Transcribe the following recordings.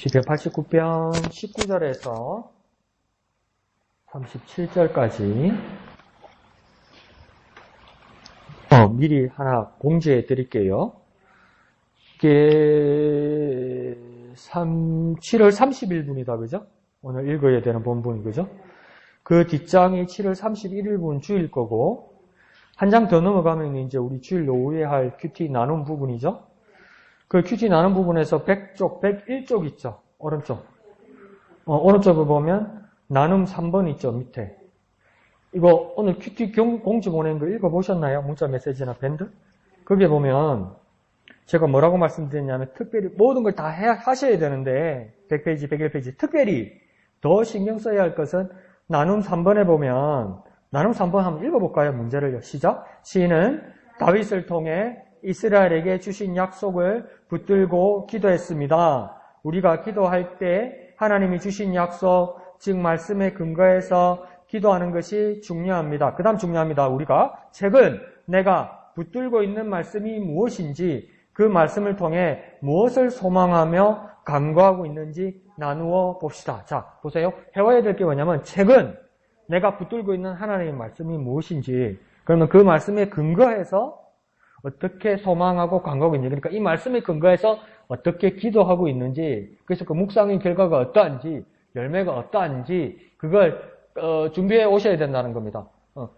1289편 19절에서 37절까지 미리 하나 공지해 드릴게요. 이게 7월 30일분이다, 그죠? 오늘 읽어야 되는 본분, 그죠? 그 뒷장이 7월 31일분 주일 거고, 한 장 더 넘어가면 이제 우리 주일 오후에 할 큐티 나눔 부분이죠? 그 큐티 나눔 부분에서 100쪽, 101쪽 있죠? 오른쪽. 오른쪽을 보면 나눔 3번 있죠? 밑에. 이거 오늘 큐티 공지 보낸 거 읽어보셨나요? 문자 메시지나 밴드? 거기에 보면 제가 뭐라고 말씀드렸냐면 특별히 모든 걸 다 하셔야 되는데 100페이지, 101페이지 특별히 더 신경 써야 할 것은 나눔 3번에 보면 나눔 3번 한번 읽어볼까요? 문제를요. 시작. 시인은 다윗을 통해 이스라엘에게 주신 약속을 붙들고 기도했습니다. 우리가 기도할 때 하나님이 주신 약속, 즉 말씀에 근거해서 기도하는 것이 중요합니다. 그 다음 중요합니다. 우리가 최근 내가 붙들고 있는 말씀이 무엇인지 그 말씀을 통해 무엇을 소망하며 간구하고 있는지 나누어 봅시다. 자, 보세요. 해와야 될 게 뭐냐면 최근 내가 붙들고 있는 하나님의 말씀이 무엇인지, 그러면 그 말씀에 근거해서 어떻게 소망하고 간구하고 있는지, 그러니까 이 말씀에 근거해서 어떻게 기도하고 있는지, 그래서 그 묵상의 결과가 어떠한지, 열매가 어떠한지 그걸 준비해 오셔야 된다는 겁니다.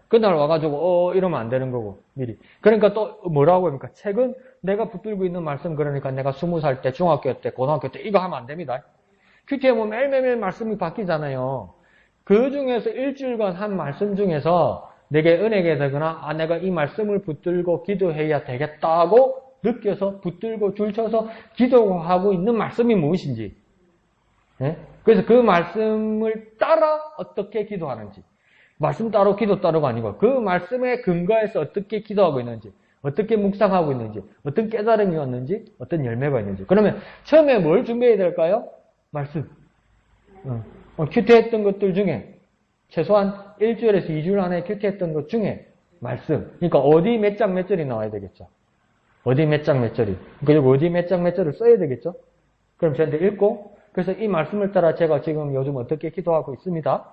그날 와가지고 이러면 안 되는 거고 미리. 그러니까 또 뭐라고 합니까? 최근 내가 붙들고 있는 말씀, 그러니까 내가 20살 때, 중학교 때, 고등학교 때 이거 하면 안 됩니다. 큐티에 보면 매일매일 말씀이 바뀌잖아요. 그 중에서 일주일간 한 말씀 중에서 내게 은혜가 되거나 내가 이 말씀을 붙들고 기도해야 되겠다고 느껴서 붙들고 줄쳐서 기도하고 있는 말씀이 무엇인지, 네? 그래서 그 말씀을 따라 어떻게 기도하는지, 말씀 따로 기도 따로가 아니고 그 말씀에 근거해서 어떻게 기도하고 있는지, 어떻게 묵상하고 있는지, 어떤 깨달음이 왔는지, 어떤 열매가 있는지. 그러면 처음에 뭘 준비해야 될까요? 말씀. 큐티했던 것들 중에 최소한 일주일에서 2주일 안에 큐티했던 것 중에 말씀. 그러니까 어디 몇 장 몇 절이 나와야 되겠죠. 어디 몇 장 몇 절이. 그리고 어디 몇 장 몇 절을 써야 되겠죠. 그럼 저한테 읽고, 그래서 이 말씀을 따라 제가 지금 요즘 어떻게 기도하고 있습니다.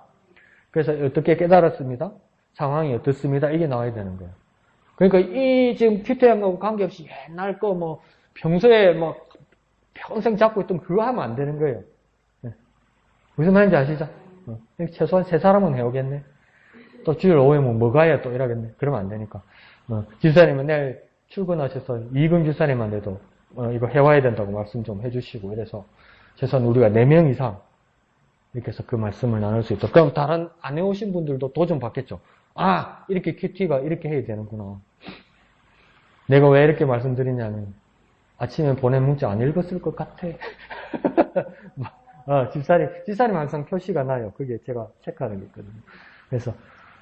그래서 어떻게 깨달았습니다. 상황이 어떻습니다. 이게 나와야 되는 거예요. 그러니까 이 지금 큐티한 거하고 관계없이 옛날 거 뭐 평소에 뭐 평생 잡고 있던 그거 하면 안 되는 거예요. 네. 무슨 말인지 아시죠? 최소한 3사람은 해오겠네. 또 주일 오후에 뭐 가야 또 이러겠네. 그러면 안 되니까. 집사님은 내일 출근하셔서 이금 집사님한테도 이거 해와야 된다고 말씀 좀 해주시고, 이래서 최소한 우리가 4명 이상 이렇게 해서 그 말씀을 나눌 수 있도록. 그럼 다른 안 해오신 분들도 도전 받겠죠. 이렇게 큐티가 이렇게 해야 되는구나. 내가 왜 이렇게 말씀드리냐면 아침에 보낸 문자 안 읽었을 것 같아. 집사님 항상 표시가 나요. 그게 제가 체크하는 게 있거든요. 그래서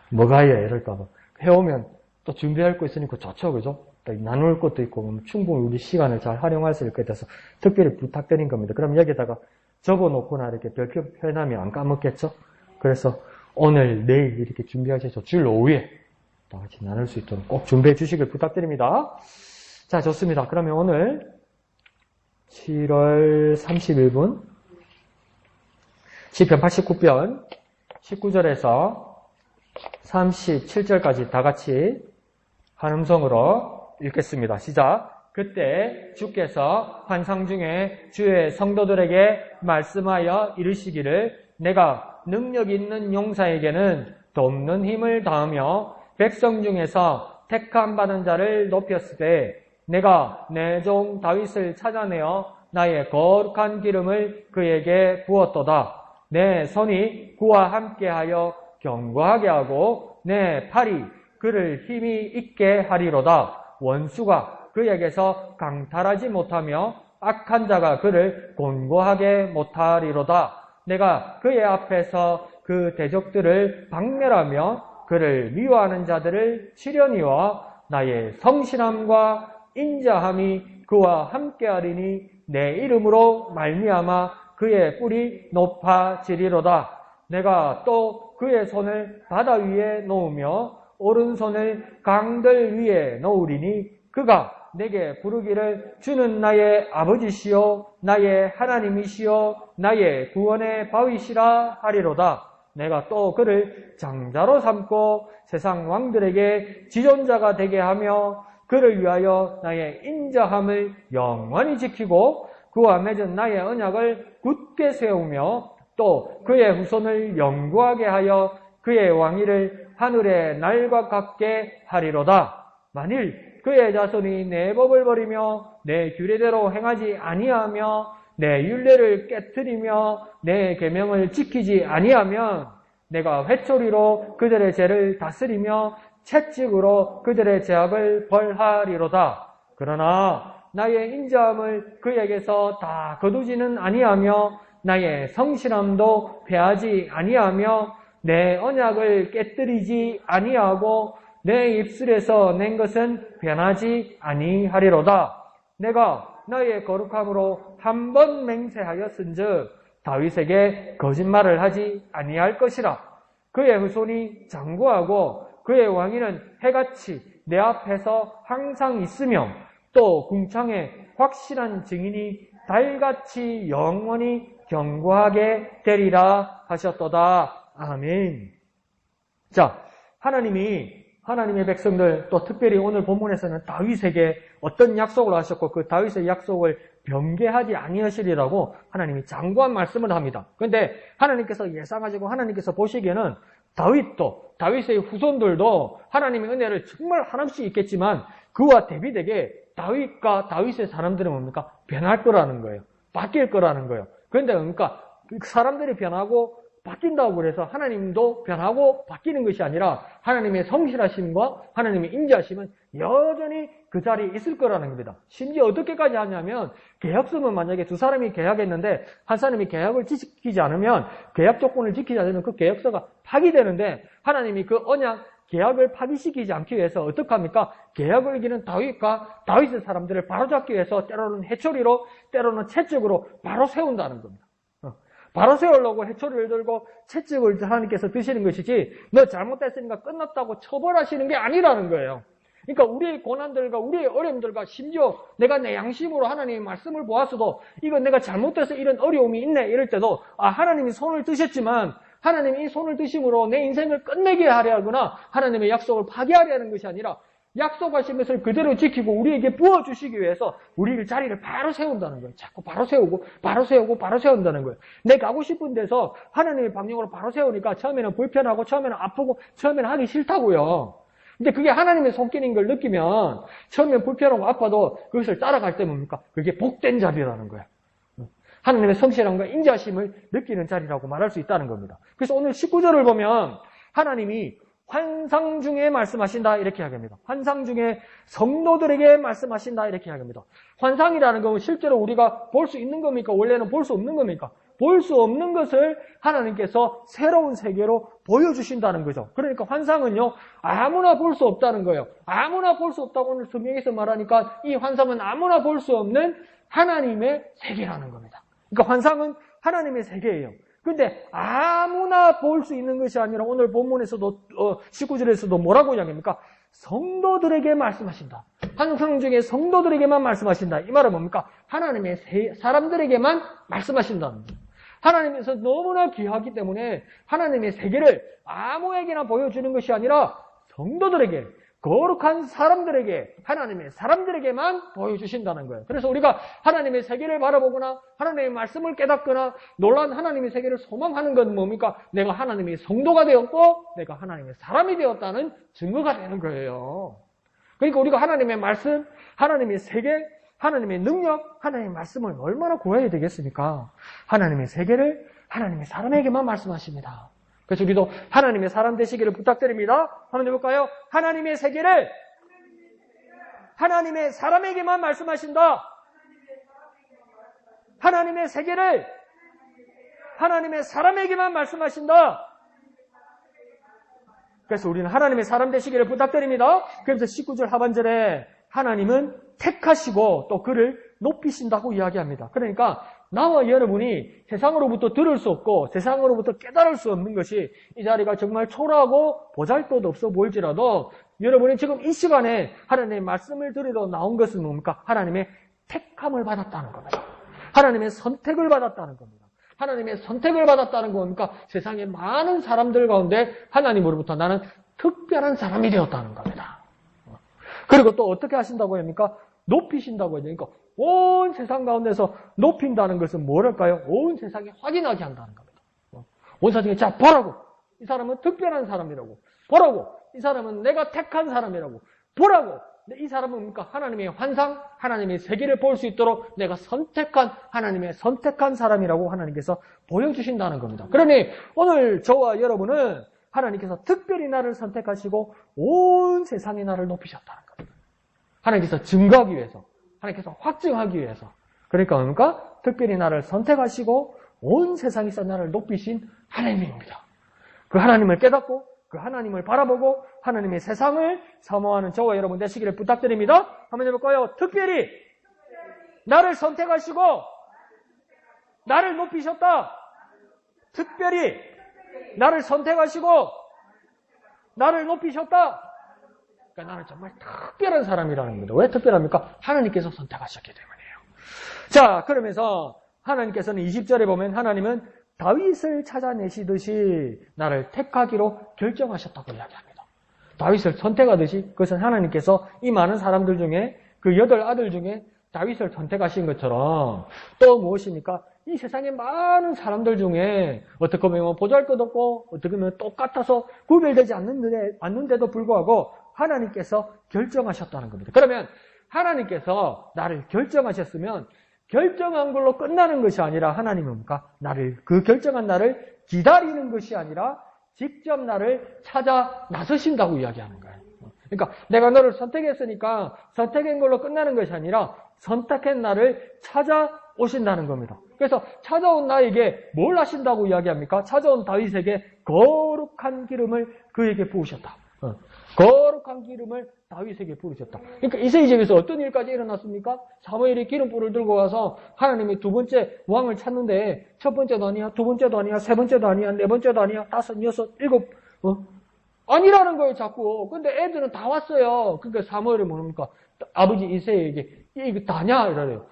뭐가 이럴까봐. 해오면 또 준비할 거 있으니까 좋죠, 그죠? 나눌 것도 있고, 충분히 우리 시간을 잘 활용할 수 있을 것 같아서 특별히 부탁드린 겁니다. 그럼 여기다가 적어놓거나 이렇게 별표 표현하면 안 까먹겠죠? 그래서 오늘, 내일 이렇게 준비하셔서 주일 오후에 다 같이 나눌 수 있도록 꼭 준비해 주시길 부탁드립니다. 자, 좋습니다. 그러면 오늘 7월 31분 시편 89편 19절에서 37절까지 다 같이 한 음성으로 읽겠습니다. 시작. 그때 주께서 환상 중에 주의 성도들에게 말씀하여 이르시기를, 내가 능력 있는 용사에게는 돕는 힘을 다하며 백성 중에서 택함 받은 자를 높였으되, 내가 내 종 다윗을 찾아내어 나의 거룩한 기름을 그에게 부었도다. 내 손이 그와 함께하여 견고하게 하고 내 팔이 그를 힘이 있게 하리로다. 원수가 그에게서 강탈하지 못하며 악한 자가 그를 곤고하게 못하리로다. 내가 그의 앞에서 그 대적들을 박멸하며 그를 미워하는 자들을 치려니와 나의 성실함과 인자함이 그와 함께하리니 내 이름으로 말미암아 그의 뿔이 높아지리로다. 내가 또 그의 손을 바다 위에 놓으며 오른손을 강들 위에 놓으리니 그가 내게 부르기를 주는 나의 아버지시요 나의 하나님이시요 나의 구원의 바위시라 하리로다. 내가 또 그를 장자로 삼고 세상 왕들에게 지존자가 되게 하며 그를 위하여 나의 인자함을 영원히 지키고 그와 맺은 나의 언약을 굳게 세우며 또 그의 후손을 영구하게 하여 그의 왕위를 하늘의 날과 같게 하리로다. 만일 그의 자손이 내 법을 버리며 내 규례대로 행하지 아니하며 내 율례를 깨뜨리며 내 계명을 지키지 아니하면 내가 회초리로 그들의 죄를 다스리며 채찍으로 그들의 죄악을 벌하리로다. 그러나 나의 인자함을 그에게서 다 거두지는 아니하며 나의 성실함도 패하지 아니하며 내 언약을 깨뜨리지 아니하고 내 입술에서 낸 것은 변하지 아니하리로다. 내가 나의 거룩함으로 한 번 맹세하였은즉 다윗에게 거짓말을 하지 아니할 것이라. 그의 후손이 장구하고 그의 왕위는 해같이 내 앞에서 항상 있으며 또 궁창에 확실한 증인이 달같이 영원히 견고하게 되리라 하셨도다. 아멘. 자, 하나님의 백성들, 또 특별히 오늘 본문에서는 다윗에게 어떤 약속을 하셨고 그 다윗의 약속을 변개하지 아니하시리라고 하나님이 장구한 말씀을 합니다. 그런데 하나님께서 예상하시고 하나님께서 보시기에는 다윗의 후손들도 하나님의 은혜를 정말 한없이 있겠지만 그와 대비되게 다윗과 다윗의 사람들은 뭡니까? 변할 거라는 거예요. 바뀔 거라는 거예요. 그런데 뭡니까? 사람들이 변하고 바뀐다고 그래서 하나님도 변하고 바뀌는 것이 아니라 하나님의 성실하심과 하나님의 인자하심은 여전히 그 자리에 있을 거라는 겁니다. 심지어 어떻게까지 하냐면 계약서는 만약에 두 사람이 계약했는데 한 사람이 계약을 지키지 않으면 계약 조건을 지키지 않으면 그 계약서가 파기되는데 하나님이 그 언약 계약을 파기시키지 않기 위해서 어떻게 합니까? 계약을 이기는 다윗과 다윗의 사람들을 바로잡기 위해서 때로는 해초리로 때로는 채찍으로 바로 세운다는 겁니다. 바로 세우려고 해초리를 들고 채찍을 하나님께서 드시는 것이지 너 잘못됐으니까 끝났다고 처벌하시는 게 아니라는 거예요. 그러니까 우리의 고난들과 우리의 어려움들과 심지어 내가 내 양심으로 하나님의 말씀을 보았어도 이건 내가 잘못돼서 이런 어려움이 있네 이럴 때도 하나님이 손을 드셨지만 하나님이 이 손을 드심으로 내 인생을 끝내게 하려 하거나 하나님의 약속을 파기하려 하는 것이 아니라 약속하신 것을 그대로 지키고 우리에게 부어주시기 위해서 우리를 자리를 바로 세운다는 거예요. 자꾸 바로 세우고 바로 세우고 바로 세운다는 거예요. 내 가고 싶은 데서 하나님의 방향으로 바로 세우니까 처음에는 불편하고 처음에는 아프고 처음에는 하기 싫다고요. 근데 그게 하나님의 손길인 걸 느끼면 처음엔 불편하고 아파도 그것을 따라갈 때 뭡니까? 그게 복된 자리라는 거예요. 하나님의 성실함과 인자심을 느끼는 자리라고 말할 수 있다는 겁니다. 그래서 오늘 19절을 보면 하나님이 환상 중에 말씀하신다 이렇게 이야기합니다. 환상 중에 성도들에게 말씀하신다 이렇게 이야기합니다. 환상이라는 건 실제로 우리가 볼 수 있는 겁니까? 원래는 볼 수 없는 겁니까? 볼 수 없는 것을 하나님께서 새로운 세계로 보여주신다는 거죠. 그러니까 환상은요 아무나 볼 수 없다는 거예요. 아무나 볼 수 없다고 오늘 성경에서 말하니까 이 환상은 아무나 볼 수 없는 하나님의 세계라는 겁니다. 그러니까 환상은 하나님의 세계예요. 근데 아무나 볼 수 있는 것이 아니라 오늘 본문에서도 19절에서도 뭐라고 이야기합니까? 성도들에게 말씀하신다. 환상 중에 성도들에게만 말씀하신다. 이 말은 뭡니까? 하나님의 사람들에게만 말씀하신다는 거예요. 하나님께서 너무나 귀하기 때문에 하나님의 세계를 아무에게나 보여주는 것이 아니라 성도들에게 거룩한 사람들에게 하나님의 사람들에게만 보여주신다는 거예요. 그래서 우리가 하나님의 세계를 바라보거나 하나님의 말씀을 깨닫거나 놀란 하나님의 세계를 소망하는 건 뭡니까? 내가 하나님의 성도가 되었고 내가 하나님의 사람이 되었다는 증거가 되는 거예요. 그러니까 우리가 하나님의 말씀, 하나님의 세계, 하나님의 능력, 하나님의 말씀을 얼마나 구해야 되겠습니까? 하나님의 세계를 하나님의 사람에게만 말씀하십니다. 그래서 우리도 하나님의 사람 되시기를 부탁드립니다. 한번 해볼까요? 하나님의 세계를 하나님의 사람에게만 말씀하신다. 하나님의 세계를 하나님의 사람에게만 말씀하신다. 그래서 우리는 하나님의 사람 되시기를 부탁드립니다. 그래서 19절 하반절에 하나님은 택하시고 또 그를 높이신다고 이야기합니다. 그러니까 나와 여러분이 세상으로부터 들을 수 없고 세상으로부터 깨달을 수 없는 것이 이 자리가 정말 초라하고 보잘것 없어 보일지라도 여러분이 지금 이 시간에 하나님의 말씀을 들으러 나온 것은 뭡니까? 하나님의 택함을 받았다는 겁니다. 하나님의 선택을 받았다는 겁니다. 하나님의 선택을 받았다는 겁니까? 세상의 많은 사람들 가운데 하나님으로부터 나는 특별한 사람이 되었다는 겁니다. 그리고 또 어떻게 하신다고 합니까? 높이신다고 해야 되니까 온 세상 가운데서 높인다는 것은 뭐랄까요? 온 세상에 확인하게 한다는 겁니다. 온 세상에 자 보라고, 이 사람은 특별한 사람이라고, 보라고, 이 사람은 내가 택한 사람이라고, 보라고, 이 사람은 뭡니까? 하나님의 환상, 하나님의 세계를 볼 수 있도록 내가 선택한, 하나님의 선택한 사람이라고 하나님께서 보여주신다는 겁니다. 그러니 오늘 저와 여러분은 하나님께서 특별히 나를 선택하시고 온 세상의 나를 높이셨다는 겁니다. 하나님께서 증거하기 위해서, 하나님께서 확증하기 위해서. 그러니까 뭡니까? 특별히 나를 선택하시고 온 세상에서 나를 높이신 하나님입니다. 그 하나님을 깨닫고 그 하나님을 바라보고 하나님의 세상을 사모하는 저와 여러분 되시기를 부탁드립니다. 한번 해볼까요? 특별히 나를 선택하시고 나를 높이셨다. 특별히 나를 선택하시고 나를 높이셨다. 그러니까 나는 정말 특별한 사람이라는 겁니다. 왜 특별합니까? 하나님께서 선택하셨기 때문이에요. 자, 그러면서 하나님께서는 20절에 보면 하나님은 다윗을 찾아내시듯이 나를 택하기로 결정하셨다고 이야기합니다. 다윗을 선택하듯이 그것은 하나님께서 이 많은 사람들 중에 그 8 아들 중에 다윗을 선택하신 것처럼 또 무엇입니까? 이 세상에 많은 사람들 중에 어떻게 보면 보잘것없고 어떻게 보면 똑같아서 구별되지 않는데도 불구하고 하나님께서 결정하셨다는 겁니다. 그러면 하나님께서 나를 결정하셨으면 결정한 걸로 끝나는 것이 아니라 하나님은 뭡니까? 그 결정한 나를 기다리는 것이 아니라 직접 나를 찾아 나서신다고 이야기하는 거예요. 그러니까 내가 너를 선택했으니까 선택한 걸로 끝나는 것이 아니라 선택한 나를 찾아오신다는 겁니다. 그래서 찾아온 나에게 뭘 하신다고 이야기합니까? 찾아온 다윗에게 거룩한 기름을 그에게 부으셨다. 거룩한 기름을 다윗에게 부으셨다. 그러니까 이새의 집에서 어떤 일까지 일어났습니까? 사무엘이 기름불을 들고 가서 하나님이 2번째 왕을 찾는데 첫 번째도 아니야, 2번째도 아니야, 3번째도 아니야, 4번째도 아니야, 5, 6, 7 아니라는 거예요, 자꾸. 근데 애들은 다 왔어요. 그러니까 사무엘이 뭡니까? 아버지 이새에게 이거 다냐? 이래요.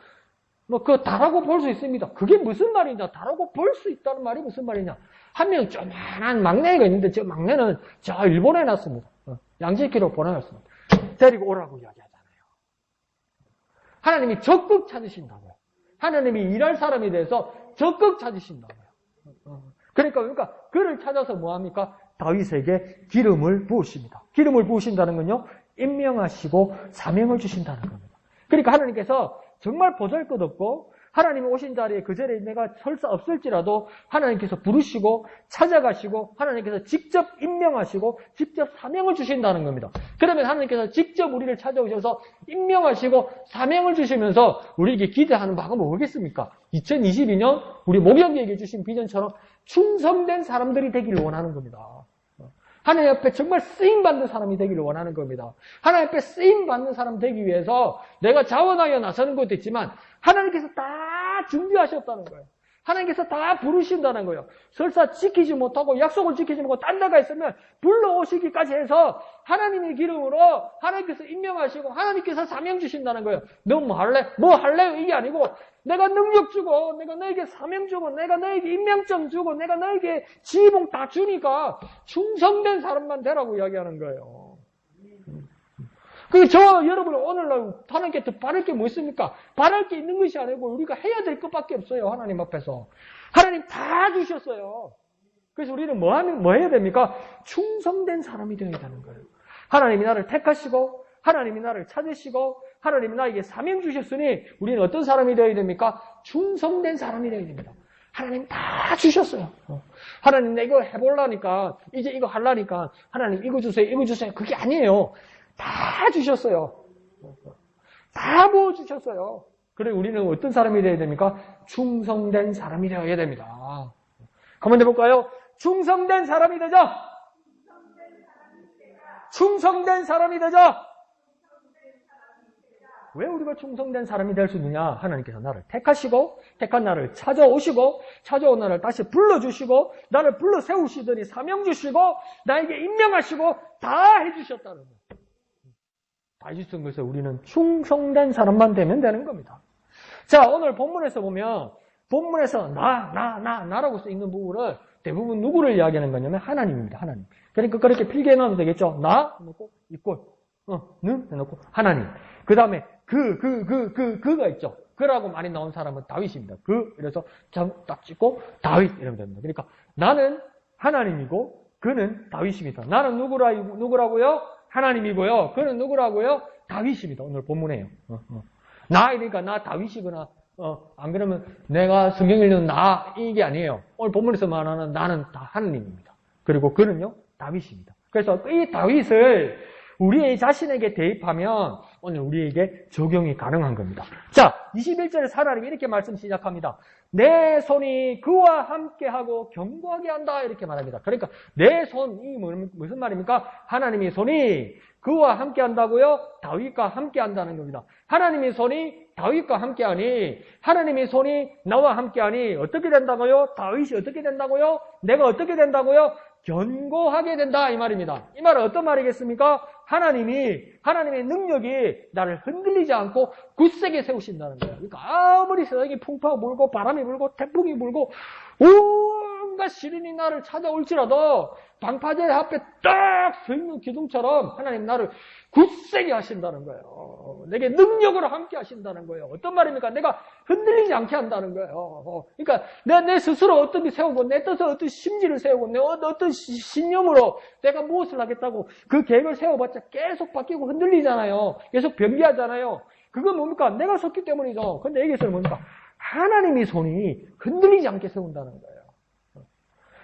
그거 다라고 볼 수 있습니다. 그게 무슨 말이냐? 다라고 볼 수 있다는 말이 무슨 말이냐? 한 명 조만한 막내가 있는데 저 막내는 저 일본에 놨습니다. 양지키로 보내놨습니다. 데리고 오라고 이야기하잖아요. 하나님이 적극 찾으신다고요. 하나님이 일할 사람에 대해서 적극 찾으신다고요. 그러니까 그를 찾아서 뭐합니까? 다윗에게 기름을 부으십니다. 기름을 부으신다는 건요, 임명하시고 사명을 주신다는 겁니다. 그러니까 하나님께서 정말 보잘것없고 하나님이 오신 자리에 그 자리에 내가 설사 없을지라도 하나님께서 부르시고 찾아가시고 하나님께서 직접 임명하시고 직접 사명을 주신다는 겁니다. 그러면 하나님께서 직접 우리를 찾아오셔서 임명하시고 사명을 주시면서 우리에게 기대하는 바가 뭐겠습니까? 2022년 우리 목영에게 주신 비전처럼 충성된 사람들이 되기를 원하는 겁니다. 하나님 앞에 정말 쓰임받는 사람이 되기를 원하는 겁니다. 하나님 앞에 쓰임받는 사람 되기 위해서 내가 자원하여 나서는 것도 있지만 하나님께서 다 준비하셨다는 거예요. 하나님께서 다 부르신다는 거예요. 설사 지키지 못하고 약속을 지키지 못하고 딴 데가 있으면 불러오시기까지 해서 하나님의 기름으로 하나님께서 임명하시고 하나님께서 사명 주신다는 거예요. 너 뭐 할래? 뭐 할래요? 이게 아니고 내가 능력 주고 내가 너에게 사명 주고 내가 너에게 임명점 주고 내가 너에게 지휘봉 다 주니까 충성된 사람만 되라고 이야기하는 거예요. 저 여러분 오늘날 하나님께 더 바랄 게 뭐 있습니까? 바랄 게 있는 것이 아니고 우리가 해야 될 것밖에 없어요. 하나님 앞에서. 하나님 다 주셨어요. 그래서 우리는 뭐 해야 됩니까? 충성된 사람이 되어야 되는 거예요. 하나님이 나를 택하시고 하나님이 나를 찾으시고 하나님이 나에게 사명 주셨으니 우리는 어떤 사람이 되어야 됩니까? 충성된 사람이 되어야 됩니다. 하나님 다 주셨어요. 하나님 내 이거 해보려니까 이제 이거 하려니까 하나님 이거 주세요 이거 주세요. 그게 아니에요. 다 주셨어요. 다 부어주셨어요. 그래 우리는 어떤 사람이 되어야 됩니까? 충성된 사람이 되어야 됩니다. 한번 해볼까요? 충성된 사람이 되자. 충성된 사람이 되자. 왜 우리가 충성된 사람이 될 수 있느냐? 하나님께서 나를 택하시고 택한 나를 찾아오시고 찾아온 나를 다시 불러주시고 나를 불러 세우시더니 사명 주시고 나에게 임명하시고 다 해주셨다는 거예요. 다 해주신 것을 우리는 충성된 사람만 되면 되는 겁니다. 자, 오늘 본문에서 보면 본문에서 나라고 써있는 부분을 대부분 누구를 이야기하는 거냐면 하나님입니다. 하나님. 그러니까 그렇게 필기해 놔도 되겠죠. 나 해놓고 이꼴 는 해놓고 하나님. 그 다음에 그가 있죠. 그라고 많이 나온 사람은 다윗입니다. 이래서 딱 찍고 다윗 이러면 됩니다. 그러니까 나는 하나님이고 그는 다윗입니다. 나는 누구라고요? 하나님이고요. 그는 누구라고요? 다윗입니다. 오늘 본문에요. 그러니까 나 다윗이거나 안 그러면 내가 성경 읽는 나 이게 아니에요. 오늘 본문에서 말하는 나는 다 하나님입니다. 그리고 그는요 다윗입니다. 그래서 이 다윗을 우리 자신에게 대입하면 오늘 우리에게 적용이 가능한 겁니다. 자, 21절에 하나님이 이렇게 말씀 시작합니다. 내 손이 그와 함께하고 견고하게 한다 이렇게 말합니다. 그러니까 내 손이 무슨 말입니까? 하나님의 손이 그와 함께한다고요? 다윗과 함께한다는 겁니다. 하나님의 손이 다윗과 함께하니 하나님의 손이 나와 함께하니 어떻게 된다고요? 다윗이 어떻게 된다고요? 내가 어떻게 된다고요? 견고하게 된다 이 말입니다. 이 말은 어떤 말이겠습니까? 하나님의 능력이 나를 흔들리지 않고 굳세게 세우신다는 거예요. 그러니까 아무리 세상이 풍파가 불고 바람이 불고 태풍이 불고 온갖 시련이 나를 찾아올지라도 방파제 앞에 딱 서 있는 기둥처럼 하나님 나를 굳세게 하신다는 거예요. 내게 능력으로 함께 하신다는 거예요. 어떤 말입니까? 내가 흔들리지 않게 한다는 거예요. 그러니까 내 스스로 어떻게 세우고 내 뜻을 어떤 심지를 세우고 내 어떤 신념으로 내가 무엇을 하겠다고 그 계획을 세워봤자 계속 바뀌고 흔들리잖아요. 계속 변기하잖아요. 그건 뭡니까? 내가 섰기 때문이죠. 근데 여기서는 뭡니까? 하나님의 손이 흔들리지 않게 세운다는 거예요.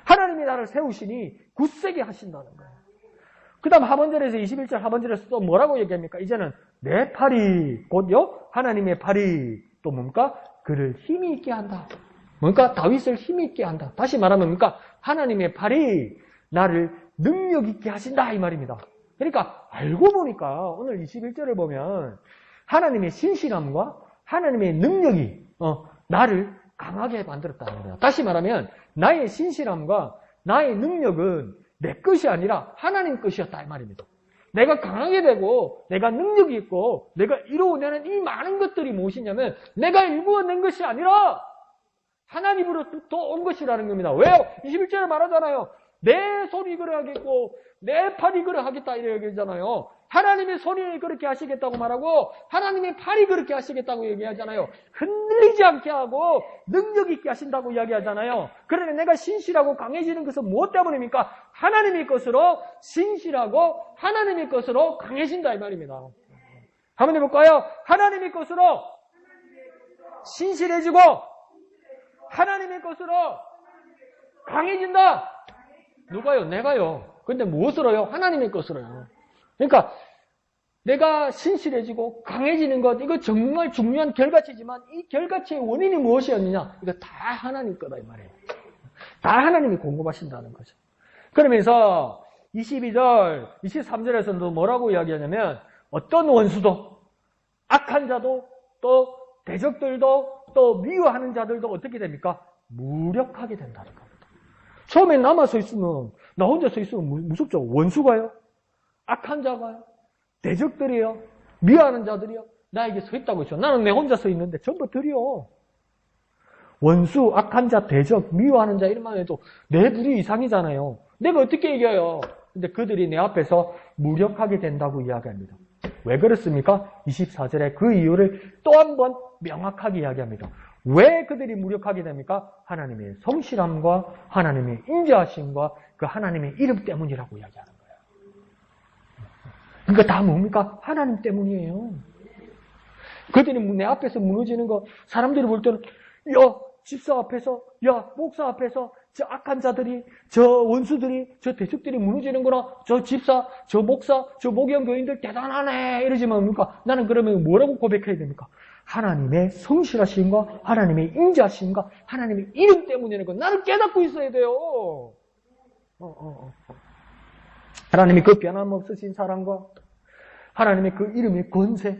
하나님이 나를 세우시니 굳세게 하신다는 거예요. 그 다음 하반절에서 21절 하반절에서 또 뭐라고 얘기합니까? 이제는 내 팔이 곧요 하나님의 팔이 또 뭡니까? 그를 힘이 있게 한다. 뭡니까? 다윗을 힘이 있게 한다. 다시 말하면 뭡니까? 하나님의 팔이 나를 능력 있게 하신다 이 말입니다. 그러니까 알고 보니까 오늘 21절을 보면 하나님의 신실함과 하나님의 능력이 나를 강하게 만들었다는 거예요. 다시 말하면 나의 신실함과 나의 능력은 내 것이 아니라 하나님 것이었다 이 말입니다. 내가 강하게 되고 내가 능력이 있고 내가 이루어내는 이 많은 것들이 무엇이냐면 내가 일구어낸 것이 아니라 하나님으로부터 온 것이라는 겁니다. 왜요? 21절에 말하잖아요. 내 손이 그래 하겠고 내 팔이 그래 하겠다 이렇게 얘기하잖아요. 하나님의 손이 그렇게 하시겠다고 말하고 하나님의 팔이 그렇게 하시겠다고 얘기하잖아요. 흔들리지 않게 하고 능력 있게 하신다고 이야기하잖아요. 그러니 내가 신실하고 강해지는 것은 무엇 때문입니까? 하나님의 것으로 신실하고 하나님의 것으로 강해진다 이 말입니다. 한번 해볼까요? 하나님의 것으로 신실해지고 하나님의 것으로 강해진다. 누가요? 내가요. 근데 무엇으로요? 하나님의 것으로요. 그러니까 내가 신실해지고 강해지는 것, 이거 정말 중요한 결과치지만 이 결과치의 원인이 무엇이었느냐? 이거 다 하나님 거다 이 말이에요. 다 하나님이 공급하신다는 거죠. 그러면서 22절, 23절에서도 뭐라고 이야기하냐면 어떤 원수도 악한 자도 또 대적들도 또 미워하는 자들도 어떻게 됩니까? 무력하게 된다는 겁니다. 처음에 남아 서 있으면 나 혼자 서 있으면 무섭죠. 원수가요. 악한 자가요. 대적들이요. 미워하는 자들이요. 나에게 서 있다고 했죠. 나는 내 혼자 서 있는데 전부 들이요. 원수, 악한 자, 대적, 미워하는 자 이름만 해도 내 둘이 이상이잖아요. 내가 어떻게 이겨요? 근데 그들이 내 앞에서 무력하게 된다고 이야기합니다. 왜 그렇습니까? 24절에 그 이유를 또 한 번 명확하게 이야기합니다. 왜 그들이 무력하게 됩니까? 하나님의 성실함과 하나님의 인자하심과 그 하나님의 이름 때문이라고 이야기하는 거예요. 그러니까 다 뭡니까? 하나님 때문이에요. 그들이 내 앞에서 무너지는 거 사람들이 볼 때는 야 집사 앞에서 야 목사 앞에서 저 악한 자들이 저 원수들이 저 대적들이 무너지는구나. 저 집사 저 목사 저 목양 교인들 대단하네 이러지만 뭡니까? 나는 그러면 뭐라고 고백해야 됩니까? 하나님의 성실하심과 하나님의 인자하심과 하나님의 이름 때문이라는 거 나는 깨닫고 있어야 돼요. 하나님의 그 변함없으신 사랑과 하나님의 그 이름의 권세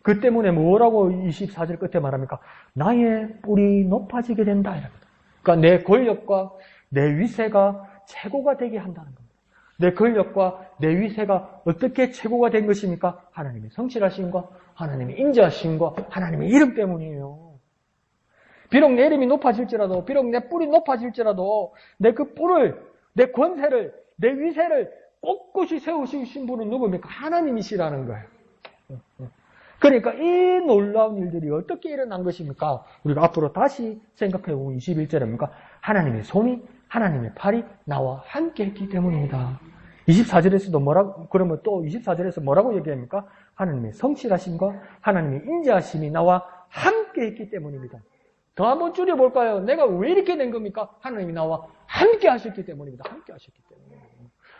그 때문에 뭐라고 24절 끝에 말합니까? 나의 뿔이 높아지게 된다. 이랍니다. 그러니까 내 권력과 내 위세가 최고가 되게 한다는 겁니다. 내 권력과 내 위세가 어떻게 최고가 된 것입니까? 하나님의 성실하심과 하나님의 인자하심과 하나님의 이름 때문이에요. 비록 내 이름이 높아질지라도, 비록 내 뿔이 높아질지라도 내 그 뿔을, 내 권세를, 내 위세를 꼿꼿이 세우신 분은 누굽니까? 하나님이시라는 거예요. 그러니까 이 놀라운 일들이 어떻게 일어난 것입니까? 우리가 앞으로 다시 생각해보면 21절입니까? 하나님의 손이, 하나님의 팔이 나와 함께 했기 때문입니다. 24절에서도 그러면 또 24절에서 뭐라고 얘기합니까? 하나님의 성실하심과 하나님의 인자하심이 나와 함께 했기 때문입니다. 더 한번 줄여볼까요? 내가 왜 이렇게 된 겁니까? 하나님이 나와 함께 하셨기 때문입니다. 함께 하셨기 때문에.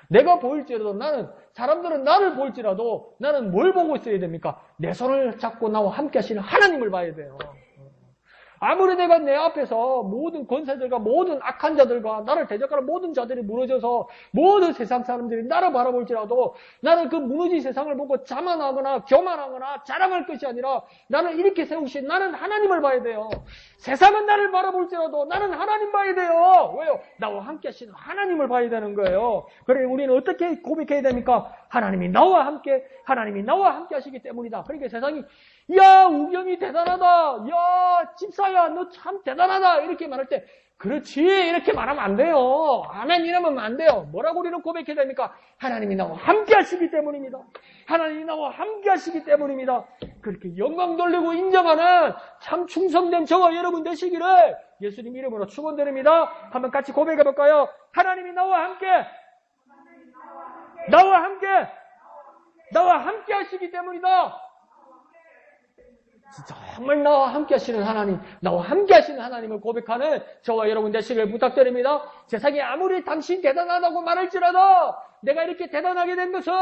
내가 보일지라도 사람들은 나를 보일지라도 나는 뭘 보고 있어야 됩니까? 내 손을 잡고 나와 함께 하시는 하나님을 봐야 돼요. 아무리 내가 내 앞에서 모든 권세들과 모든 악한 자들과 나를 대적하는 모든 자들이 무너져서 모든 세상 사람들이 나를 바라볼지라도 나는 그 무너진 세상을 보고 자만하거나 교만하거나 자랑할 것이 아니라 나는 이렇게 세우신 나는 하나님을 봐야 돼요. 세상은 나를 바라볼지라도 나는 하나님 봐야 돼요. 왜요? 나와 함께 하시는 하나님을 봐야 되는 거예요. 그래 우리는 어떻게 고백해야 됩니까? 하나님이 나와 함께 하시기 때문이다. 그러니까 세상이 야 우경이 대단하다. 야 집사야 너 참 대단하다. 이렇게 말할 때 그렇지 이렇게 말하면 안 돼요. 아멘 이러면 안 돼요. 뭐라고 우리는 고백해야 됩니까? 하나님이 나와 함께 하시기 때문입니다. 하나님이 나와 함께 하시기 때문입니다. 그렇게 영광 돌리고 인정하는 참 충성된 저와 여러분 되시기를 예수님 이름으로 축원드립니다. 한번 같이 고백해 볼까요? 하나님이 나와 함께 하시기 때문이다. 정말 나와 함께 하시는 하나님, 나와 함께 하시는 하나님을 고백하는 저와 여러분 되시길 부탁드립니다. 세상이 아무리 당신 대단하다고 말할지라도 내가 이렇게 대단하게 된 것은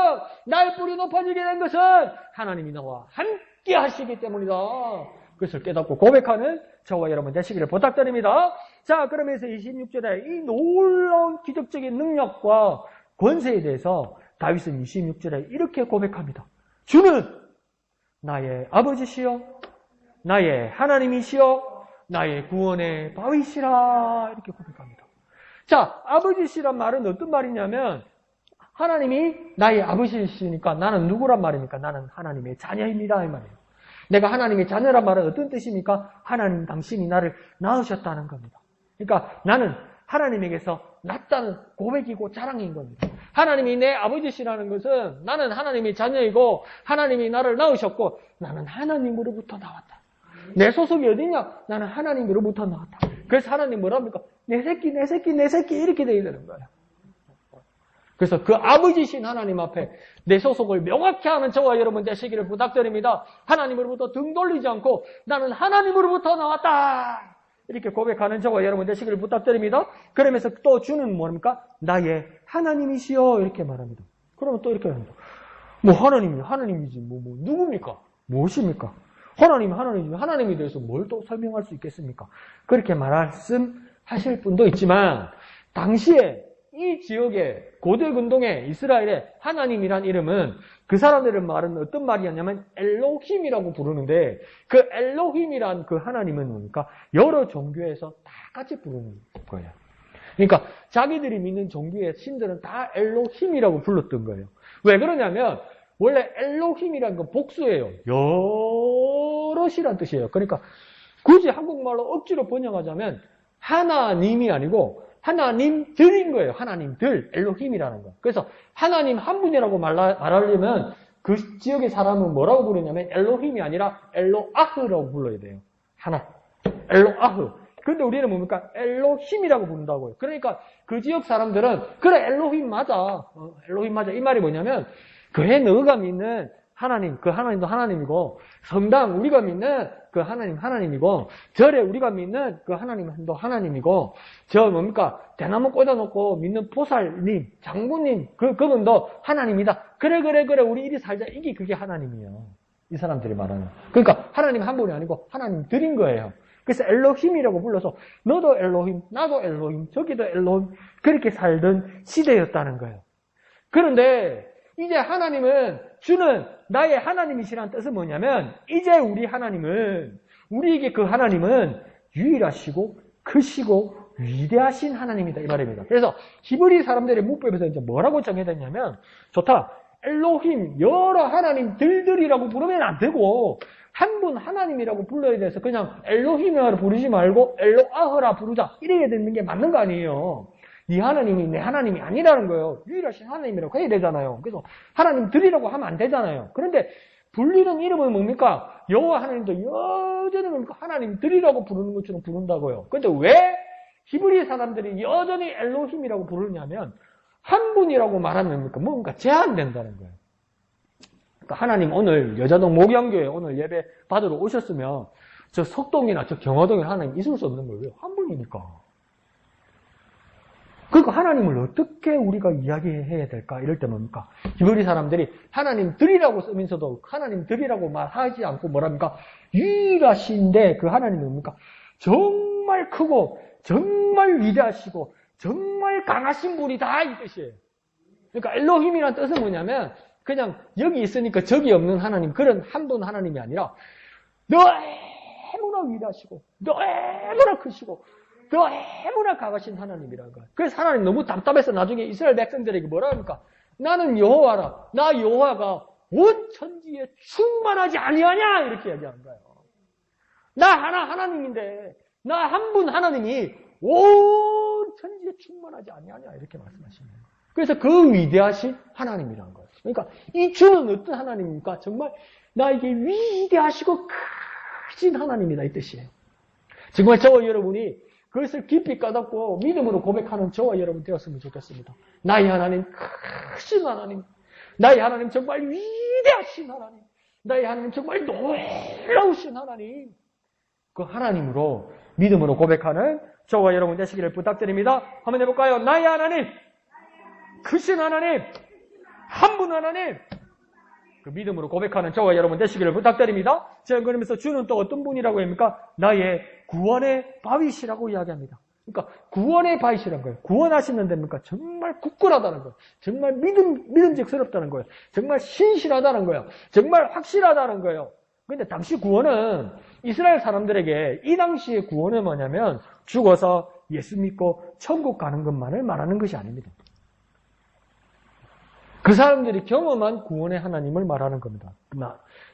나의 뿔이 높아지게 된 것은 하나님이 나와 함께 하시기 때문이다. 그것을 깨닫고 고백하는 저와 여러분 되시기를 부탁드립니다. 자, 그러면서 26절에 이 놀라운 기적적인 능력과 권세에 대해서 다윗은 26절에 이렇게 고백합니다. 주는 나의 아버지시여 나의 하나님이시여 나의 구원의 바위시라 이렇게 고백합니다. 자, 아버지시란 말은 어떤 말이냐면 하나님이 나의 아버지시니까 나는 누구란 말입니까? 나는 하나님의 자녀입니다 이 말이에요. 내가 하나님의 자녀란 말은 어떤 뜻입니까? 하나님 당신이 나를 낳으셨다는 겁니다. 그러니까 나는 하나님에게서 낳았다는 고백이고 자랑인 겁니다. 하나님이 내 아버지시라는 것은 나는 하나님의 자녀이고 하나님이 나를 낳으셨고 나는 하나님으로부터 나왔다. 내 소속이 어디냐? 나는 하나님으로부터 나왔다. 그래서 하나님 뭐랍니까? 내 새끼 이렇게 되어야 되는 거예요. 그래서 그 아버지신 하나님 앞에 내 소속을 명확히 하는 저와 여러분 되시기를 부탁드립니다. 하나님으로부터 등 돌리지 않고 나는 하나님으로부터 나왔다. 이렇게 고백하는 저와 여러분 되시기를 부탁드립니다. 그러면서 또 주는 뭡니까? 나의 하나님이시여 이렇게 말합니다. 그러면 또 이렇게 합니다. 뭐 하나님이지 누굽니까? 무엇입니까? 하나님에 대해서 뭘 또 설명할 수 있겠습니까? 그렇게 말씀하실 분도 있지만 당시에 이 지역의 고대 근동의 이스라엘의 하나님이란 이름은 그 사람들의 말은 어떤 말이었냐면 엘로힘이라고 부르는데 그 엘로힘이란 그 하나님은 뭡니까? 여러 종교에서 다 같이 부르는 거예요. 그러니까 자기들이 믿는 종교의 신들은 다 엘로힘이라고 불렀던 거예요. 왜 그러냐면 원래 엘로힘이란 건 복수예요. 여럿이란 뜻이에요. 그러니까 굳이 한국말로 억지로 번역하자면 하나님이 아니고 하나님들인 거예요. 하나님들, 엘로힘이라는 거. 그래서 하나님 한 분이라고 말하려면 그 지역의 사람은 뭐라고 부르냐면 엘로힘이 아니라 엘로아흐라고 불러야 돼요. 하나. 엘로아흐. 근데 우리는 뭡니까? 엘로힘이라고 부른다고요. 그러니까 그 지역 사람들은 그래 엘로힘 맞아. 엘로힘 맞아. 이 말이 뭐냐면 그래 너가 믿는 하나님, 그 하나님도 하나님이고 성당 우리가 믿는 그 하나님 하나님이고 절에 우리가 믿는 그 하나님도 하나님이고 저 뭡니까? 대나무 꽂아놓고 믿는 보살님, 장군님 그분도 하나님이다. 그래 우리 이리 살자. 이게 그게 하나님이에요. 이 사람들이 말하는. 그러니까 하나님 한 분이 아니고 하나님들인 거예요. 그래서 엘로힘이라고 불러서 너도 엘로힘, 나도 엘로힘, 저기도 엘로힘 그렇게 살던 시대였다는 거예요. 그런데 이제 하나님은 주는 나의 하나님이시라는 뜻은 뭐냐면 이제 우리에게 그 하나님은 유일하시고 크시고 위대하신 하나님이다 이 말입니다. 그래서 히브리 사람들의 문법에서 이제 뭐라고 정해졌냐면 좋다. 엘로힘 여러 하나님들이라고 부르면 안 되고 한 분 하나님이라고 불러야 돼서 그냥 엘로힘이라 부르지 말고 엘로아흐라 부르자 이래야 되는 게 맞는 거 아니에요. 네 하나님이 내 하나님이 아니라는 거예요. 유일하신 하나님이라고 해야 되잖아요. 그래서 하나님들이라고 하면 안 되잖아요. 그런데 불리는 이름은 뭡니까? 여호와 하나님도 여전히 뭡니까? 하나님들이라고 부르는 것처럼 부른다고요. 그런데 왜 히브리 사람들이 여전히 엘로힘이라고 부르냐면 한 분이라고 말하면 뭔가 제한된다는 거예요. 그러니까 하나님 오늘 여자동 목양교회 오늘 예배 받으러 오셨으면 저 석동이나 저 경화동에 하나님 있을 수 없는 거예요. 한 분이니까. 그러니까 하나님을 어떻게 우리가 이야기해야 될까? 이럴 때 뭡니까? 히브리 사람들이 하나님들이라고 쓰면서도 하나님들이라고 말하지 않고 뭐랍니까? 유일하신데 그 하나님이 뭡니까? 정말 크고 정말 위대하시고 정말 강하신 분이다 이 뜻이에요. 그러니까 엘로힘이라는 뜻은 뭐냐면 그냥 여기 있으니까 저기 없는 하나님 그런 한 분 하나님이 아니라 너무나 위대하시고 너무나 크시고 너무나 강하신 하나님이라는 거예요. 그래서 하나님 너무 답답해서 나중에 이스라엘 백성들에게 뭐라 합니까? 나는 여호와라. 나 여호와가 온 천지에 충만하지 아니하냐 이렇게 얘기하는 거예요. 나 하나님인데 나 한 분 하나님이 온 천지에 충만하지 아니하냐 이렇게 말씀하시는 거예요. 그래서 그 위대하신 하나님이라는 거예요. 그러니까 이 주는 어떤 하나님입니까? 정말 나에게 위대하시고 크신 하나님이다 이 뜻이에요. 정말 저와 여러분이 그것을 깊이 깨닫고 믿음으로 고백하는 저와 여러분 되었으면 좋겠습니다. 나의 하나님 크신 하나님, 나의 하나님 정말 위대하신 하나님, 나의 하나님 정말 놀라우신 하나님, 그 하나님으로 믿음으로 고백하는 저와 여러분 되시기를 부탁드립니다. 한번 해볼까요? 나의 하나님, 크신 하나님, 한 분 하나님, 그 믿음으로 고백하는 저와 여러분 되시기를 부탁드립니다. 제가 그러면서 주는 또 어떤 분이라고 합니까? 나의 구원의 바위시라고 이야기합니다. 그러니까 구원의 바위시라는 거예요. 구원하시는 데입니까? 정말 굳건하다는 거예요. 정말 믿음직스럽다는 거예요. 정말 신실하다는 거예요. 정말 확실하다는 거예요. 그런데 당시 구원은 이스라엘 사람들에게 이 당시의 구원은 뭐냐면 죽어서 예수 믿고 천국 가는 것만을 말하는 것이 아닙니다. 그 사람들이 경험한 구원의 하나님을 말하는 겁니다.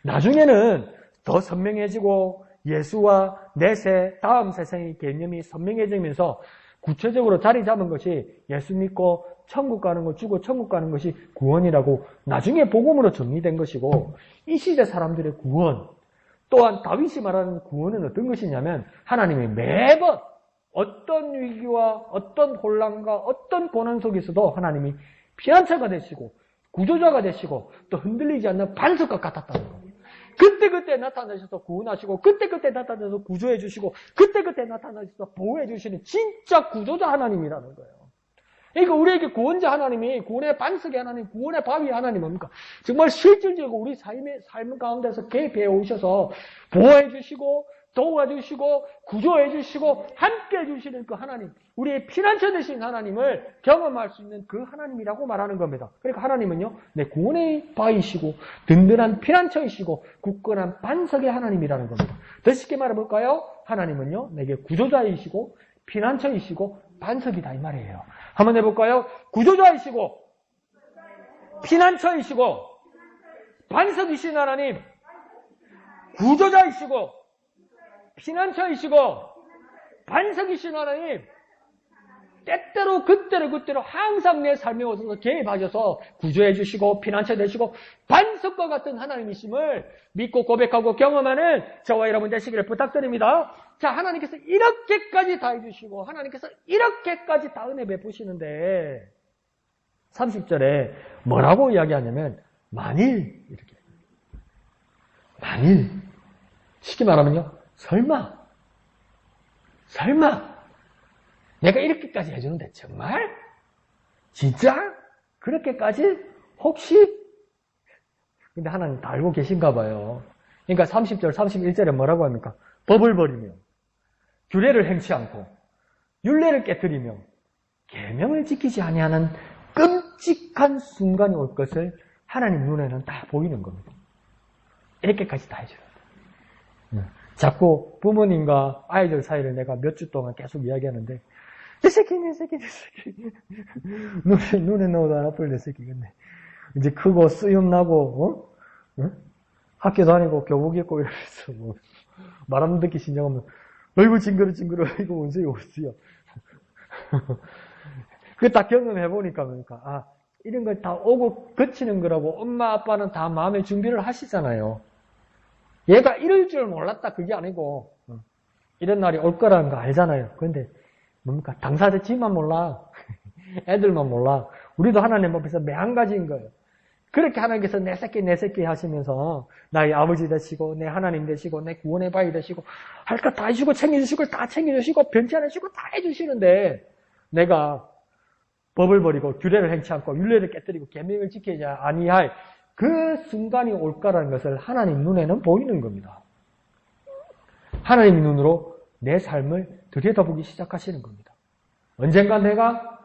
나중에는 더 선명해지고 예수와 내세, 다음 세상의 개념이 선명해지면서 구체적으로 자리 잡은 것이 예수 믿고 천국 가는 것, 죽고 천국 가는 것이 구원이라고 나중에 복음으로 정리된 것이고 이 시대 사람들의 구원, 또한 다윗이 말하는 구원은 어떤 것이냐면 하나님이 매번 어떤 위기와 어떤 혼란과 어떤 고난 속에서도 하나님이 피난처가 되시고 구조자가 되시고 또 흔들리지 않는 반석과 같았다는 거예요. 그때 나타나셔서 구원하시고 그때 나타나셔서 구조해 주시고 그때 나타나셔서 보호해 주시는 진짜 구조자 하나님이라는 거예요. 그러니까 우리에게 구원자 하나님이 구원의 반석의 하나님, 구원의 바위 하나님 뭡니까? 정말 실질적으로 우리 삶 가운데서 개입해 오셔서 보호해 주시고 도와주시고 구조해 주시고 함께 해주시는 그 하나님, 우리의 피난처 되신 하나님을 경험할 수 있는 그 하나님이라고 말하는 겁니다. 그러니까 하나님은요, 내 구원의 바위시고 든든한 피난처이시고 굳건한 반석의 하나님이라는 겁니다. 더 쉽게 말해볼까요? 하나님은요, 내게 구조자이시고 피난처이시고 반석이다 이 말이에요. 한번 해볼까요? 구조자이시고 피난처이시고 반석이신 하나님, 구조자이시고 피난처이시고 반석이신 하나님, 때때로 그때로 항상 내 삶에 오셔서 개입하셔서 구조해 주시고 피난처 되시고 반석과 같은 하나님이심을 믿고 고백하고 경험하는 저와 여러분 되시기를 부탁드립니다. 자, 하나님께서 이렇게까지 다 해주시고 하나님께서 이렇게까지 다 은혜 베푸시는데 30절에 뭐라고 이야기하냐면 만일 이렇게, 만일 쉽게 말하면요, 설마 내가 이렇게까지 해주는데 정말? 진짜? 그렇게까지? 혹시? 근데 하나님 다 알고 계신가 봐요. 그러니까 30절, 31절에 뭐라고 합니까? 법을 버리며 규례를 행치 않고 율례를 깨뜨리며 계명을 지키지 아니하는 끔찍한 순간이 올 것을 하나님 눈에는 다 보이는 겁니다. 이렇게까지 다 해줘요. 자꾸 부모님과 아이들 사이를 내가 몇 주 동안 계속 이야기하는데, 내 새끼. 눈에 넣어도 안 아플 내 새끼겠네. 이제 크고 수염 나고, 학교 다니고 교복 입고 이러면서 뭐 말 안 듣기 신경하면 어이구 징그러 이거 원수요. 그 다 경험해보니까 그러니까 이런 걸 다 오고 거치는 거라고 엄마 아빠는 다 마음의 준비를 하시잖아요. 얘가 이럴 줄 몰랐다 그게 아니고 이런 날이 올 거라는 거 알잖아요. 그런데 뭡니까? 당사자 지만 몰라. 애들만 몰라. 우리도 하나님 앞에서 매한가지인 거예요. 그렇게 하나님께서 내 새끼 하시면서 나의 아버지 되시고 내 하나님 되시고 내 구원의 바위 되시고 할 거 다 해주시고 챙겨주시고 다 챙겨주시고 변치 않으시고 다 해주시는데 내가 법을 버리고 규례를 행치 않고 율례를 깨뜨리고 계명을 지키지 아니할 그 순간이 올까라는 것을 하나님 눈에는 보이는 겁니다. 하나님 눈으로 내 삶을 들여다보기 시작하시는 겁니다. 언젠가 내가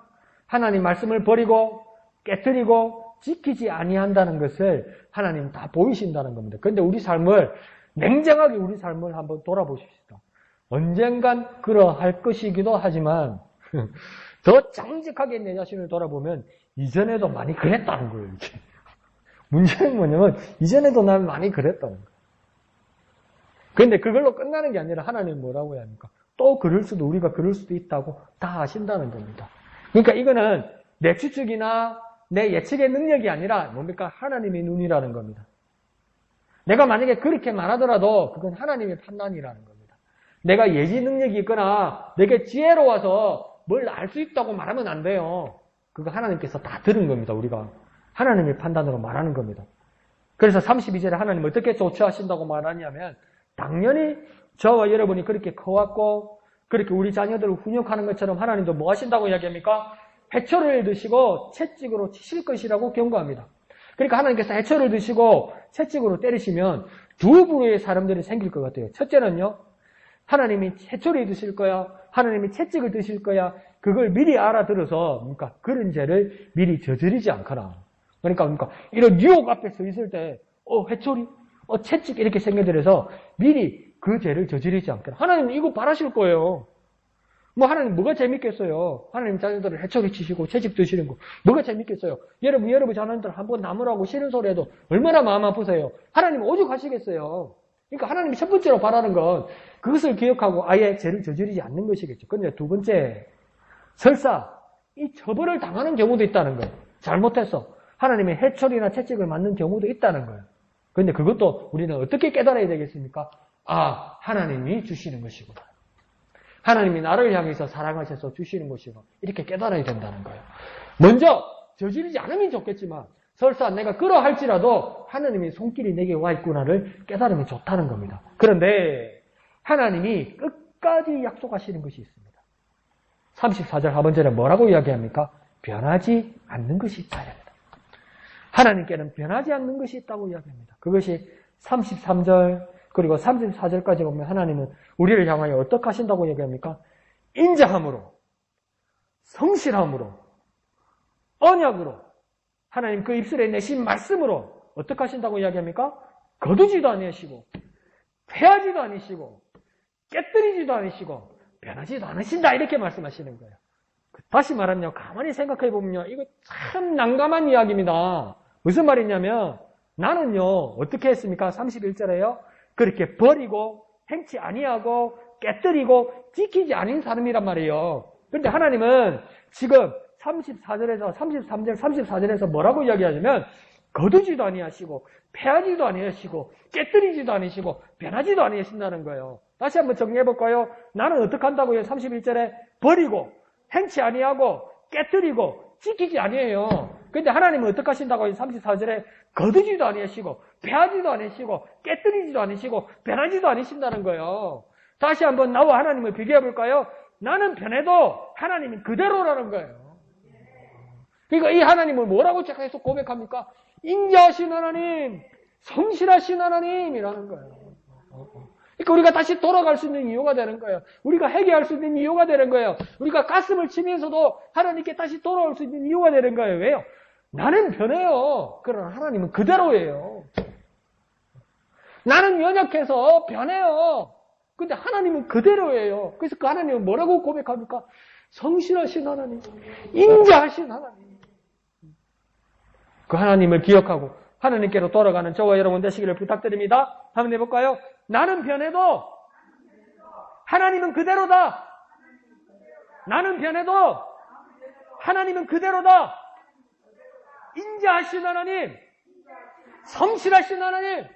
하나님 말씀을 버리고 깨뜨리고 지키지 아니한다는 것을 하나님 다 보이신다는 겁니다. 그런데 우리 삶을 냉정하게 우리 삶을 한번 돌아보십시다. 언젠간 그러할 것이기도 하지만 더 정직하게 내 자신을 돌아보면 이전에도 많이 그랬다는 거예요. 이게. 문제는 뭐냐면 이전에도 난 많이 그랬다는 거예요. 그런데 그걸로 끝나는 게 아니라 하나님은 뭐라고 해야 합니까? 또 그럴 수도 우리가 그럴 수도 있다고 다 아신다는 겁니다. 그러니까 이거는 내 추측이나 내 예측의 능력이 아니라 뭡니까? 하나님의 눈이라는 겁니다. 내가 만약에 그렇게 말하더라도 그건 하나님의 판단이라는 겁니다. 내가 예지 능력이 있거나 내게 지혜로워서 뭘 알 수 있다고 말하면 안 돼요. 그거 하나님께서 다 들은 겁니다. 우리가 하나님의 판단으로 말하는 겁니다. 그래서 32절에 하나님 어떻게 조처하신다고 말하냐면 당연히 저와 여러분이 그렇게 커왔고 그렇게 우리 자녀들을 훈육하는 것처럼 하나님도 뭐 하신다고 이야기합니까? 해초를 드시고 채찍으로 치실 것이라고 경고합니다. 그러니까 하나님께서 해초를 드시고 채찍으로 때리시면 두 부류의 사람들이 생길 것 같아요. 첫째는요. 하나님이 해초를 드실 거야. 하나님이 채찍을 드실 거야. 그걸 미리 알아들어서 그러니까 그런 죄를 미리 저지르지 않거나 그러니까 이런 유혹 앞에 서 있을 때 해초리 채찍 이렇게 생겨들어서 미리 그 죄를 저지르지 않거나 하나님 이거 바라실 거예요. 뭐 하나님 뭐가 재밌겠어요? 하나님 자녀들을 해초리 치시고 채찍 드시는 거 뭐가 재밌겠어요? 여러분 자녀들 한번 나무라고 싫은 소리 해도 얼마나 마음 아프세요? 하나님 오죽하시겠어요? 그러니까 하나님이 첫 번째로 바라는 건 그것을 기억하고 아예 죄를 저지르지 않는 것이겠죠. 그런데 두 번째 설사 이 처벌을 당하는 경우도 있다는 거예요. 잘못해서 하나님의 해초리나 채찍을 맞는 경우도 있다는 거예요. 그런데 그것도 우리는 어떻게 깨달아야 되겠습니까? 하나님이 주시는 것이구나. 하나님이 나를 향해서 사랑하셔서 주시는 것이고 이렇게 깨달아야 된다는 거예요. 먼저 저지르지 않으면 좋겠지만 설사 내가 그러할지라도 하나님의 손길이 내게 와 있구나를 깨달으면 좋다는 겁니다. 그런데 하나님이 끝까지 약속하시는 것이 있습니다. 34절 하반절에 뭐라고 이야기합니까? 변하지 않는 것이 있다. 하나님께는 변하지 않는 것이 있다고 이야기합니다. 그것이 33절 그리고 34절까지 보면 하나님은 우리를 향하여 어떻게 하신다고 얘기합니까? 인자함으로, 성실함으로, 언약으로 하나님 그 입술에 내신 말씀으로 어떻게 하신다고 이야기합니까? 거두지도 아니시고 패하지도 아니시고 깨뜨리지도 아니시고 변하지도 않으신다 이렇게 말씀하시는 거예요. 다시 말하면요. 가만히 생각해 보면요. 이거 참 난감한 이야기입니다. 무슨 말이냐면 나는요. 어떻게 했습니까? 31절에요. 그렇게 버리고 행치 아니하고 깨뜨리고 지키지 않은 사람이란 말이에요. 그런데 하나님은 지금 34절에서 33절, 34절에서 뭐라고 이야기하냐면 거두지도 아니하시고 패하지도 아니하시고 깨뜨리지도 아니시고 변하지도 아니하신다는 거예요. 다시 한번 정리해 볼까요? 나는 어떻게 한다고요? 31절에 버리고 행치 아니하고 깨뜨리고 지키지 아니해요. 그런데 하나님은 어떻게 하신다고요? 34절에 거두지도 아니하시고 패하지도 아니시고 깨뜨리지도 아니시고 변하지도 아니신다는 거예요. 다시 한번 나와 하나님을 비교해 볼까요? 나는 변해도 하나님은 그대로라는 거예요. 그러니까 이 하나님을 뭐라고 계속 고백합니까? 인자하신 하나님, 성실하신 하나님이라는 거예요. 그러니까 우리가 다시 돌아갈 수 있는 이유가 되는 거예요. 우리가 회개할 수 있는 이유가 되는 거예요. 우리가 가슴을 치면서도 하나님께 다시 돌아올 수 있는 이유가 되는 거예요. 왜요? 나는 변해요. 그러나 하나님은 그대로예요. 나는 연약해서 변해요. 근데 하나님은 그대로예요. 그래서 그 하나님은 뭐라고 고백합니까? 성실하신 하나님, 인자하신 하나님. 그 하나님을 기억하고 하나님께로 돌아가는 저와 여러분 되시기를 부탁드립니다. 한번 해볼까요? 나는 변해도 하나님은 그대로다. 나는 변해도 하나님은 그대로다. 인자하신 하나님, 성실하신 하나님.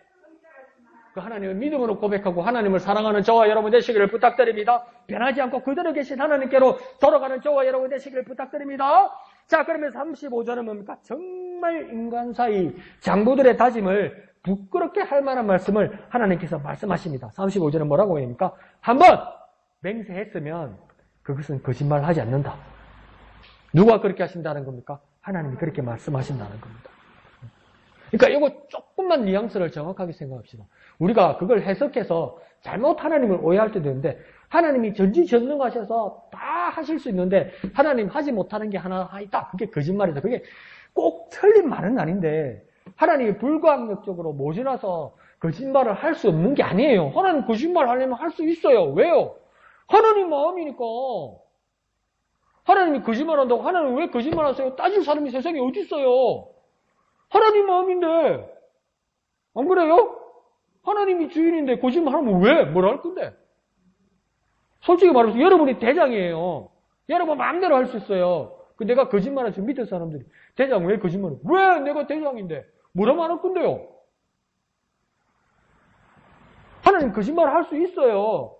그 하나님을 믿음으로 고백하고 하나님을 사랑하는 저와 여러분 되시기를 부탁드립니다. 변하지 않고 그대로 계신 하나님께로 돌아가는 저와 여러분 되시기를 부탁드립니다. 자, 그러면 35절은 뭡니까? 정말 인간 사이 장부들의 다짐을 부끄럽게 할 만한 말씀을 하나님께서 말씀하십니다. 35절은 뭐라고 합니까? 한번 맹세했으면 그것은 거짓말 하지 않는다. 누가 그렇게 하신다는 겁니까? 하나님이 그렇게 말씀하신다는 겁니다. 그러니까 이거 조금만 뉘앙스를 정확하게 생각합시다. 우리가 그걸 해석해서 잘못 하나님을 오해할 때도 있는데 하나님이 전지전능하셔서 다 하실 수 있는데 하나님 하지 못하는 게 하나 있다. 그게 거짓말이다. 그게 꼭 틀린 말은 아닌데 하나님이 불가항력적으로 모자라서 거짓말을 할 수 없는 게 아니에요. 하나님 거짓말 하려면 할 수 있어요. 왜요? 하나님 마음이니까. 하나님이 거짓말한다고 하나님 왜 거짓말하세요? 따질 사람이 세상에 어디 있어요? 하나님 마음인데 안 그래요? 하나님이 주인인데 거짓말하면 왜? 뭘 할 건데? 솔직히 말해서 여러분이 대장이에요. 여러분 마음대로 할 수 있어요. 그 내가 거짓말할 줄 밑에 사람들이 대장 왜 거짓말해? 왜 내가 대장인데? 뭐라 말할 건데요? 하나님 거짓말 할 수 있어요.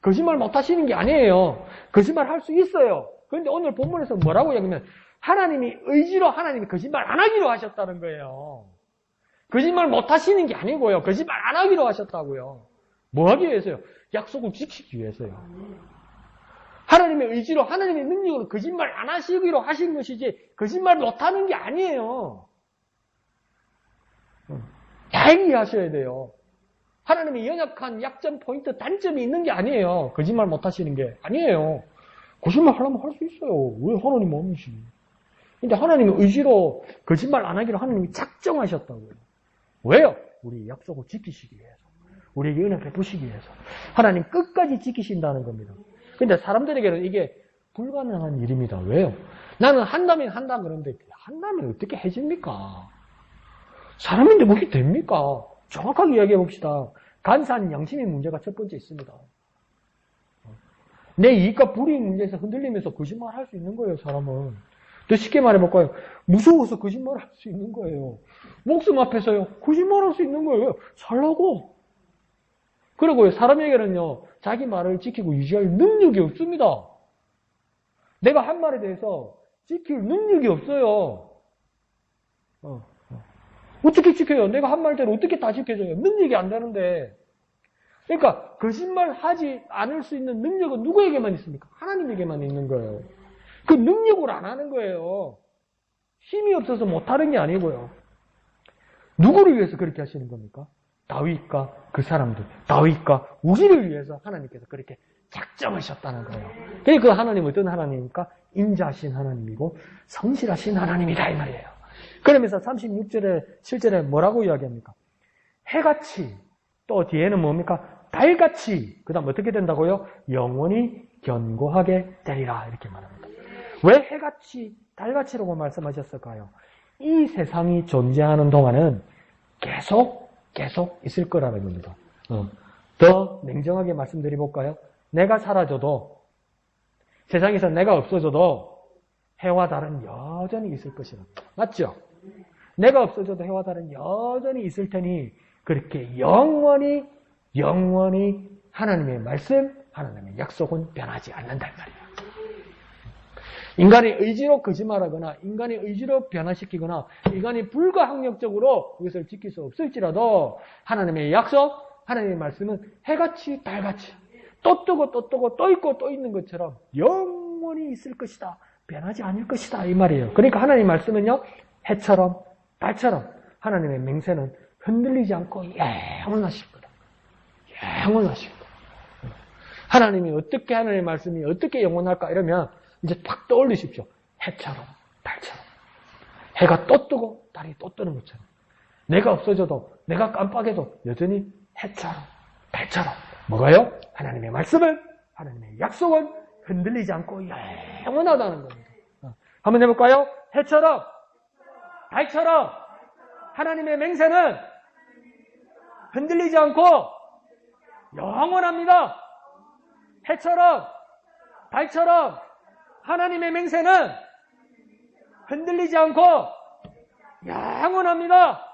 거짓말 못 하시는 게 아니에요. 거짓말 할 수 있어요. 그런데 오늘 본문에서 뭐라고 얘기하면 하나님이 의지로 하나님이 거짓말 안 하기로 하셨다는 거예요. 거짓말 못 하시는 게 아니고요. 거짓말 안 하기로 하셨다고요. 뭐 하기 위해서요? 약속을 지키기 위해서요. 하나님의 의지로 하나님의 능력으로 거짓말 안 하시기로 하신 것이지 거짓말 못 하는 게 아니에요. 다행히 하셔야 돼요. 하나님의 연약한 약점, 포인트, 단점이 있는 게 아니에요. 거짓말 못 하시는 게 아니에요. 거짓말 하려면 할 수 있어요. 왜 하나님 마음이시? 근데 하나님의 의지로 거짓말 안 하기로 하나님이 작정하셨다고요. 왜요? 우리 약속을 지키시기 위해서. 우리에게 은혜 베푸시기 위해서. 하나님 끝까지 지키신다는 겁니다. 근데 사람들에게는 이게 불가능한 일입니다. 왜요? 나는 한다면 한다 그러는데 한다면 어떻게 해집니까? 사람인데 그게 됩니까? 정확하게 이야기해 봅시다. 간사한 양심의 문제가 첫 번째 있습니다. 내 이익과 불이익 문제에서 흔들리면서 거짓말 할 수 있는 거예요, 사람은. 더 쉽게 말해볼까요? 무서워서 거짓말 할 수 있는 거예요. 목숨 앞에서요, 거짓말 할 수 있는 거예요. 살라고. 그리고 사람에게는요, 자기 말을 지키고 유지할 능력이 없습니다. 내가 한 말에 대해서 지킬 능력이 없어요. 어떻게 지켜요? 내가 한 말대로 어떻게 다 지켜줘요? 능력이 안 되는데. 그러니까 거짓말 하지 않을 수 있는 능력은 누구에게만 있습니까? 하나님에게만 있는 거예요. 그 능력으로 안 하는 거예요. 힘이 없어서 못하는 게 아니고요. 누구를 위해서 그렇게 하시는 겁니까? 다윗과 그 사람들, 다윗과 우리를 위해서 하나님께서 그렇게 작정하셨다는 거예요. 그러니까 그 하나님은 어떤 하나님입니까? 인자하신 하나님이고 성실하신 하나님이다 이 말이에요. 그러면서 36절에 7절에 뭐라고 이야기합니까? 해같이, 또 뒤에는 뭡니까? 달같이, 그 다음 어떻게 된다고요? 영원히 견고하게 되리라 이렇게 말합니다. 왜 해같이, 달같이라고 말씀하셨을까요? 이 세상이 존재하는 동안은 계속 있을 거라는 겁니다. 더 냉정하게 말씀드려볼까요? 내가 사라져도, 세상에서 내가 없어져도 해와 달은 여전히 있을 것이다. 맞죠? 내가 없어져도 해와 달은 여전히 있을 테니 그렇게 영원히 하나님의 말씀, 하나님의 약속은 변하지 않는단 말이에요. 인간의 의지로 거짓말하거나 인간의 의지로 변화시키거나 인간이 불가항력적으로 그것을 지킬 수 없을지라도 하나님의 약속, 하나님의 말씀은 해같이 달같이 또 뜨고 또 뜨고 또 있고 또 있는 것처럼 영원히 있을 것이다. 변하지 않을 것이다 이 말이에요. 그러니까 하나님 말씀은요, 해처럼 달처럼 하나님의 맹세는 흔들리지 않고 영원하실 거다. 영원하실 거다. 하나님이 어떻게 하나님의 말씀이 어떻게 영원할까 이러면 이제 팍 떠올리십시오. 해처럼 달처럼 해가 또 뜨고 달이 또 뜨는 것처럼 내가 없어져도, 내가 깜빡해도 여전히 해처럼, 달처럼. 뭐가요? 하나님의 말씀은, 하나님의 약속은 흔들리지 않고 영원하다는 겁니다. 한번 해볼까요? 해처럼, 달처럼, 하나님의 맹세는 흔들리지 않고 영원합니다. 해처럼, 달처럼, 하나님의 맹세는 흔들리지 않고 영원합니다.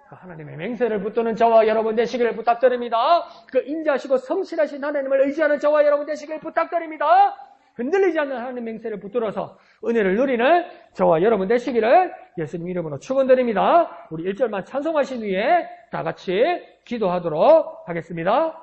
하나님의 맹세를 붙드는 저와 여러분 되시기를 부탁드립니다. 그 인자하시고 성실하신 하나님을 의지하는 저와 여러분 되시기를 부탁드립니다. 흔들리지 않는 하나님 맹세를 붙들어서 은혜를 누리는 저와 여러분 되시기를 예수님 이름으로 축원드립니다. 우리 1절만 찬송하신 후에 다 같이 기도하도록 하겠습니다.